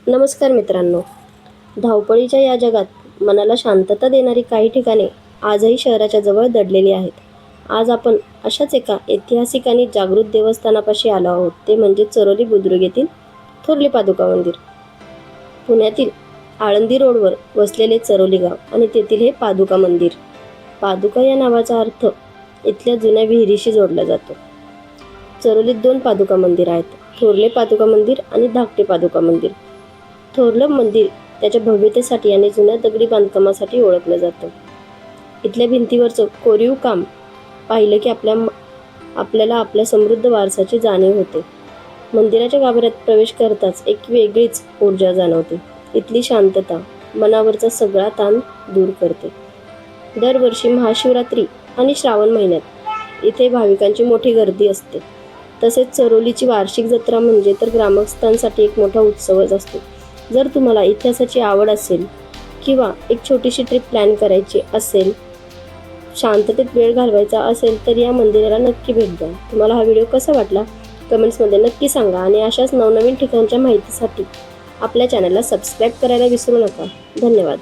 नमस्कार मित्रांनो. धावपळीच्या या जगात मनाला शांतता देणारी काही ठिकाणे आजही शहराच्या जवळ दडलेली आहेत. आज आपण अशाच एका ऐतिहासिक आणि जागृत देवस्थानापाशी आलो आहोत. ते म्हणजे चरोली बुद्रुक येथील थोरले पादुका मंदिर. पुण्यातील आळंदी रोडवर वसलेले चरोली गाव आणि तेथील हे पादुका मंदिर. पादुका या नावाचा अर्थ इथल्या जुन्या विहिरीशी जोडला जातो. चरोलीत 2 पादुका मंदिर आहेत, थोरले पादुका मंदिर आणि धाकटे पादुका मंदिर. थोरलं मंदिर त्याच्या भव्यतेसाठी आणि जुन्या दगडी बांधकामासाठी ओळखलं जातं. इथल्या भिंतीवरचं कोरीव काम पाहिलं की आपल्याला आपल्या समृद्ध वारसाची जाणीव होते. मंदिराच्या गाभाऱ्यात प्रवेश करताच एक वेगळीच ऊर्जा जाणवते. इथली शांतता मनावरचा सगळा ताण दूर करते. दरवर्षी महाशिवरात्री आणि श्रावण महिन्यात इथे भाविकांची मोठी गर्दी असते. तसेच चरोलीची वार्षिक जत्रा म्हणजे तर ग्रामस्थांसाठी एक मोठा उत्सवच असतो. जर तुम्हाला इतिहासाची आवड असेल किंवा एक छोटीशी ट्रिप प्लॅन करायची असेल, शांततेत वेळ घालवायचा असेल तर या मंदिराला नक्की भेट द्या. तुम्हाला हा व्हिडिओ कसा वाटला कमेंट्समध्ये नक्की सांगा आणि अशाच नवनवीन ठिकाणच्या माहितीसाठी आपल्या चॅनलला सबस्क्राईब करायला विसरू नका. धन्यवाद.